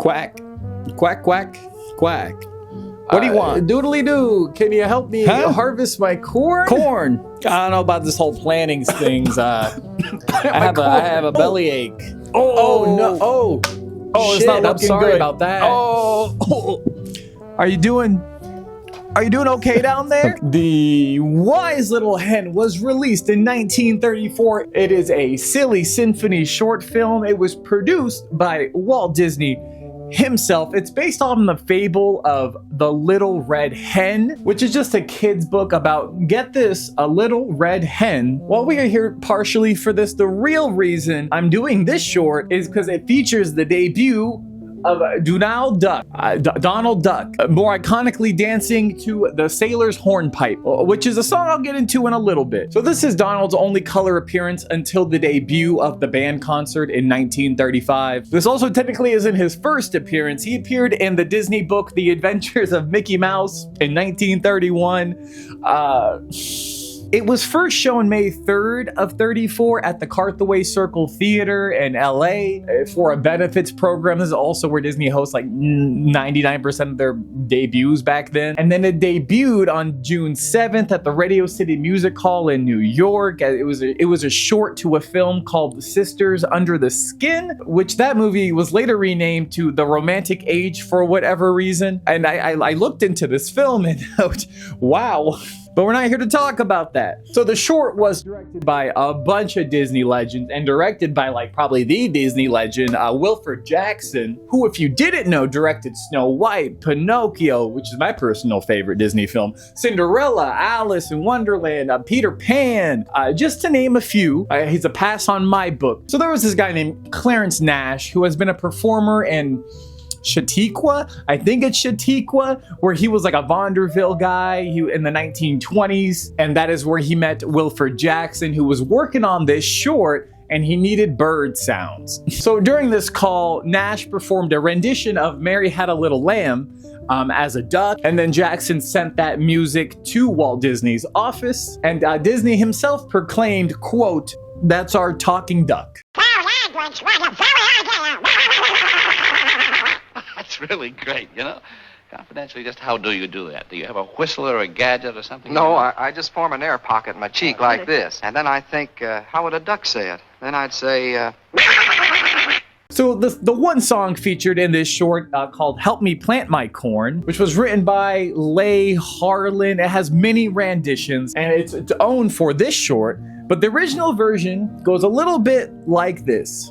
Quack, quack, quack, quack. What do you want? Doodly-doo, can you help me harvest my corn? Corn. I don't know about this whole planting things. I have a bellyache. Oh no! Oh, it's shit, not I'm looking sorry good. about that. Oh. Are you doing okay down there? The Wise Little Hen was released in 1934. It is a silly symphony short film. It was produced by Walt Disney himself. It's based on the fable of the Little Red Hen, which is just a kid's book about, get this, a little red hen. While we are here partially for this, the real reason I'm doing this short is because it features the debut of Donald Duck, more iconically dancing to the Sailor's Hornpipe, which is a song I'll get into in a little bit. So this is Donald's only color appearance until the debut of the band concert in 1935. This also technically isn't his first appearance. He appeared in the Disney book The Adventures of Mickey Mouse in 1931. It was first shown May 3rd of 34 at the Carthaway Circle Theater in LA for a benefits program. This is also where Disney hosts like 99% of their debuts back then. And then it debuted on June 7th at the Radio City Music Hall in New York. It was a short to a film called Sisters Under the Skin, which that movie was later renamed to The Romantic Age for whatever reason. And I looked into this film and wow. But we're not here to talk about that. So the short was directed by a bunch of Disney legends and directed by like probably the Disney legend, Wilfred Jackson, who, if you didn't know, directed Snow White, Pinocchio, which is my personal favorite Disney film, Cinderella, Alice in Wonderland, Peter Pan, just to name a few. He's a pass on my book. So there was this guy named Clarence Nash who has been a performer in Chautauqua, I think it's Chautauqua, where he was like a vaudeville guy in the 1920s, and that is where he met Wilfred Jackson, who was working on this short, and he needed bird sounds. So during this call, Nash performed a rendition of Mary Had a Little Lamb as a duck, and then Jackson sent that music to Walt Disney's office, and Disney himself proclaimed, quote, "That's our talking duck." That's really great, you know. Confidentially, just how do you do that? Do you have a whistle or a gadget or something? No, I just form an air pocket in my cheek like this. And then I think, how would a duck say it? Then I'd say, So the one song featured in this short called Help Me Plant My Corn, which was written by Leigh Harlan. It has many renditions, and it's own for this short. But the original version goes a little bit like this.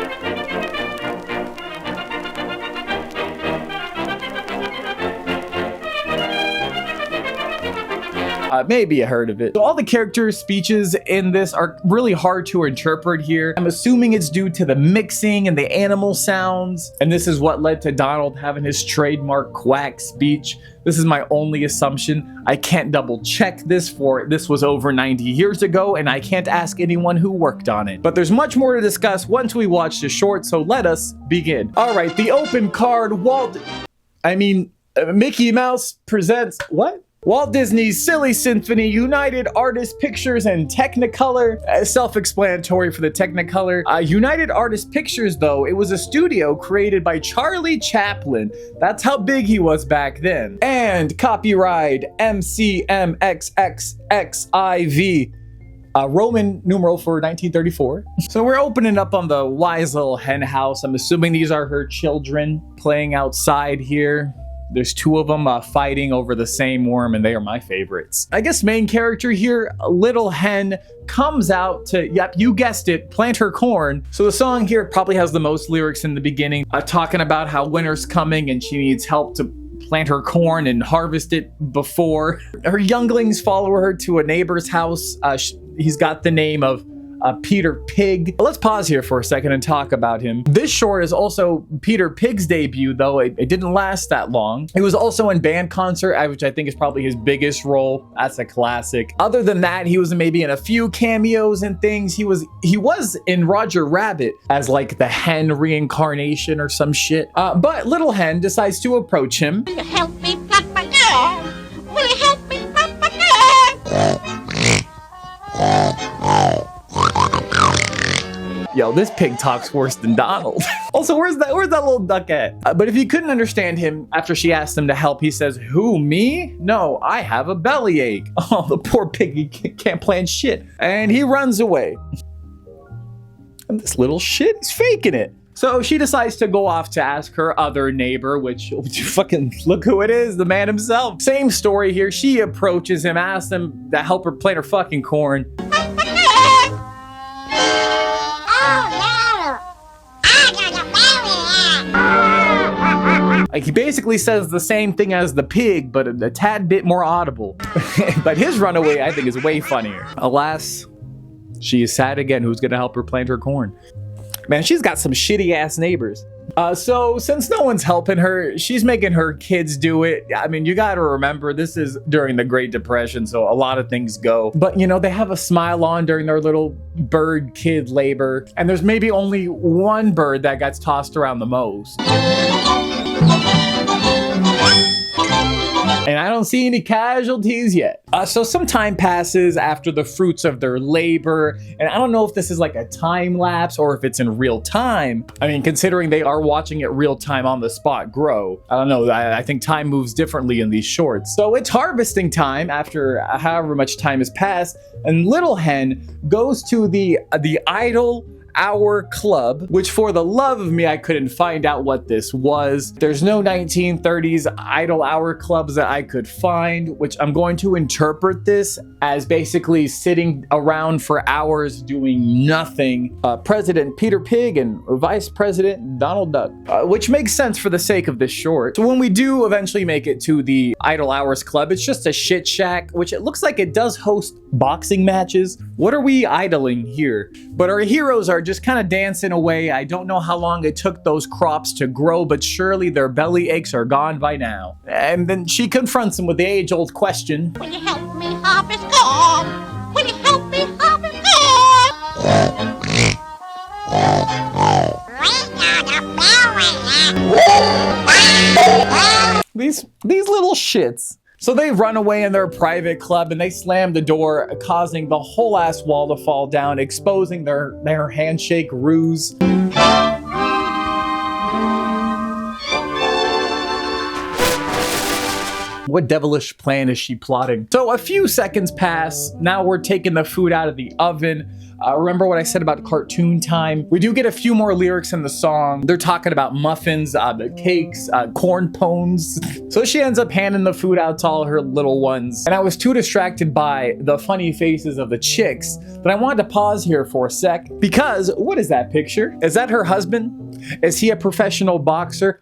Maybe you heard of it. So all the characters' speeches in this are really hard to interpret here. I'm assuming it's due to the mixing and the animal sounds, and this is what led to Donald having his trademark quack speech. This is my only assumption. I can't double check this was over 90 years ago, and I can't ask anyone who worked on it. But there's much more to discuss once we watch the short, so let us begin. All right, the open card, Mickey Mouse presents, what? Walt Disney's Silly Symphony, United Artists Pictures, and Technicolor. Self-explanatory for the Technicolor. United Artists Pictures, though, it was a studio created by Charlie Chaplin. That's how big he was back then. And copyright MCMXXXIV. Roman numeral for 1934. So we're opening up on the Wise Little Hen house. I'm assuming these are her children playing outside here. There's two of them fighting over the same worm, and they are my favorites. I guess main character here, Little Hen, comes out to, yep, you guessed it, plant her corn. So the song here probably has the most lyrics in the beginning, talking about how winter's coming and she needs help to plant her corn and harvest it before. Her younglings follow her to a neighbor's house. He's got the name of Peter Pig. Let's pause here for a second and talk about him. This short is also Peter Pig's debut, though it didn't last that long. He was also in Band Concert, which I think is probably his biggest role. That's a classic. Other than that, he was maybe in a few cameos and things. He was in Roger Rabbit as like the hen reincarnation or some shit. But Little Hen decides to approach him. Will you help me plant my corn? Will you help me plant my corn? Yo, this pig talks worse than Donald. Also, where's that little duck at? But if you couldn't understand him, after she asked him to help, he says, who, me? No, I have a bellyache. Oh, the poor pig, he can't plan shit. And he runs away. And this little shit is faking it. So she decides to go off to ask her other neighbor, which fucking look who it is, the man himself. Same story here. She approaches him, asks him to help her plant her fucking corn. Like, he basically says the same thing as the pig, but a tad bit more audible. But his runaway, I think, is way funnier. Alas, she is sad again. Who's gonna help her plant her corn? Man, she's got some shitty ass neighbors. So since no one's helping her, she's making her kids do it. I mean, you gotta remember, this is during the Great Depression, so a lot of things go. But you know, they have a smile on during their little bird kid labor, and there's maybe only one bird that gets tossed around the most. And I don't see any casualties yet. So some time passes after the fruits of their labor, and I don't know if this is like a time lapse or if it's in real time. I mean, considering they are watching it real time on the spot grow, I don't know. I think time moves differently in these shorts. So it's harvesting time after however much time has passed, and Little Hen goes to the idle Hour Club, which for the love of me, I couldn't find out what this was. There's no 1930s idle hour clubs that I could find, which I'm going to interpret this as basically sitting around for hours doing nothing. President Peter Pig and Vice President Donald Duck, which makes sense for the sake of this short. So when we do eventually make it to the Idle Hours Club, it's just a shit shack, which it looks like it does host boxing matches. What are we idling here? But our heroes are just kind of dancing away. I don't know how long it took those crops to grow, but surely their belly aches are gone by now. And then she confronts him with the age-old question. Will you help me harvest corn? Will you help me harvest corn? These little shits. So they run away in their private club and they slam the door, causing the whole ass wall to fall down, exposing their handshake ruse. What devilish plan is she plotting? So a few seconds pass. Now we're taking the food out of the oven. Remember what I said about cartoon time? We do get a few more lyrics in the song. They're talking about muffins, the cakes, corn pones. So she ends up handing the food out to all her little ones. And I was too distracted by the funny faces of the chicks that I wanted to pause here for a sec. Because, what is that picture? Is that her husband? Is he a professional boxer?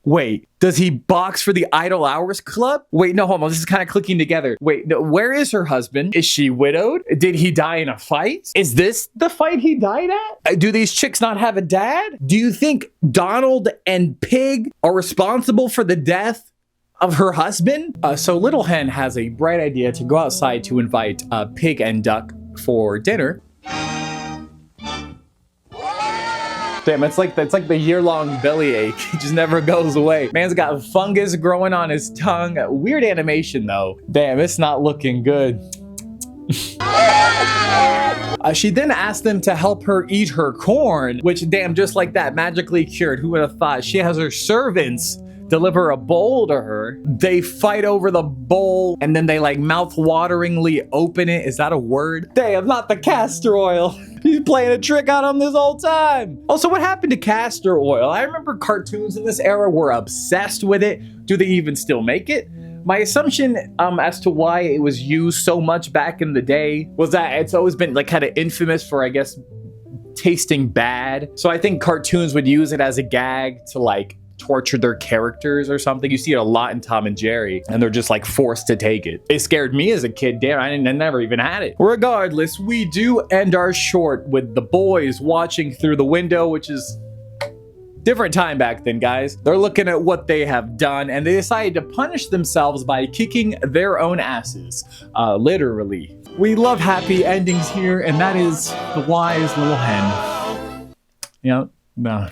Wait, does he box for the Idle Hours Club? Wait, no, hold on. This is kind of clicking together. Wait, no, where is her husband? Is she widowed? Did he die in a fight? Is this the fight he died at? Do these chicks not have a dad? Do you think Donald and Pig are responsible for the death of her husband? So Little Hen has a bright idea to go outside to invite Pig and Duck for dinner. Damn, it's like the year-long bellyache. It just never goes away. Man's got fungus growing on his tongue. Weird animation, though. Damn, it's not looking good. She then asked them to help her eat her corn, which, damn, just like that, magically cured. Who would have thought? She has her servants deliver a bowl to her. They fight over the bowl, and then they, like, mouth-wateringly open it. Is that a word? Damn, not the castor oil. He's playing a trick on him this whole time. Also, what happened to castor oil? I remember cartoons in this era were obsessed with it. Do they even still make it? My assumption as to why it was used so much back in the day was that it's always been like kind of infamous for, I guess, tasting bad. So I think cartoons would use it as a gag to like torture their characters or something. You see it a lot in Tom and Jerry, and they're just like forced to take it. It scared me as a kid. Damn, I never even had it. Regardless, we do end our short with the boys watching through the window, which is different time back then, guys. They're looking at what they have done, and they decided to punish themselves by kicking their own asses. Literally. We love happy endings here, and that is the wise Little Hen. You know,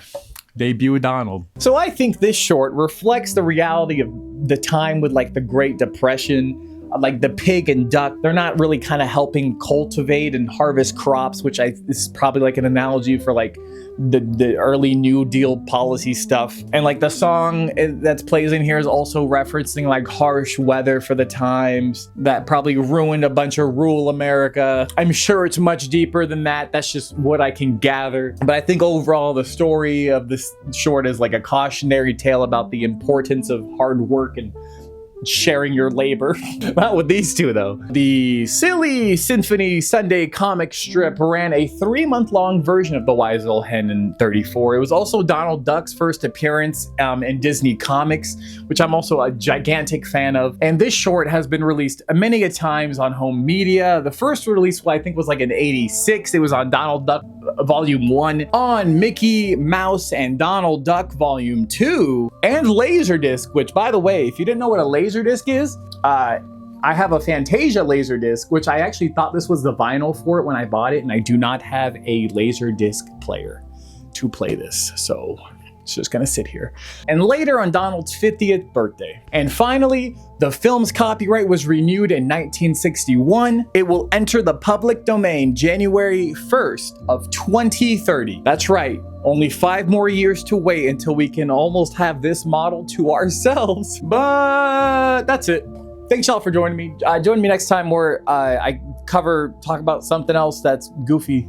debut Donald. So I think this short reflects the reality of the time with like the Great Depression. like the pig and duck, they're not really kind of helping cultivate and harvest crops, which is probably like an analogy for like the early New Deal policy stuff. And like the song that's plays in here is also referencing like harsh weather for the times that probably ruined a bunch of rural America. I'm sure it's much deeper than that. That's just what I can gather. But I think overall the story of this short is like a cautionary tale about the importance of hard work and sharing your labor. Not with these two though. The Silly Symphony Sunday comic strip ran a 3-month-long version of The Wise Old Hen in 34. It was also Donald Duck's first appearance in Disney Comics, which I'm also a gigantic fan of. And this short has been released many a times on home media. The first release, I think, was like in '86. It was on Donald Duck Volume 1, on Mickey Mouse and Donald Duck Volume 2, and Laserdisc, which, by the way, if you didn't know what a Laserdisc is, I have a Fantasia Laserdisc, which I actually thought this was the vinyl for it when I bought it, and I do not have a Laserdisc player to play this, so it's just gonna sit here. And later on Donald's 50th birthday. And finally, the film's copyright was renewed in 1961. It will enter the public domain January 1st of 2030. That's right. Only 5 more years to wait until we can almost have this model to ourselves. But that's it. Thanks y'all for joining me. Join me next time where I talk about something else that's goofy.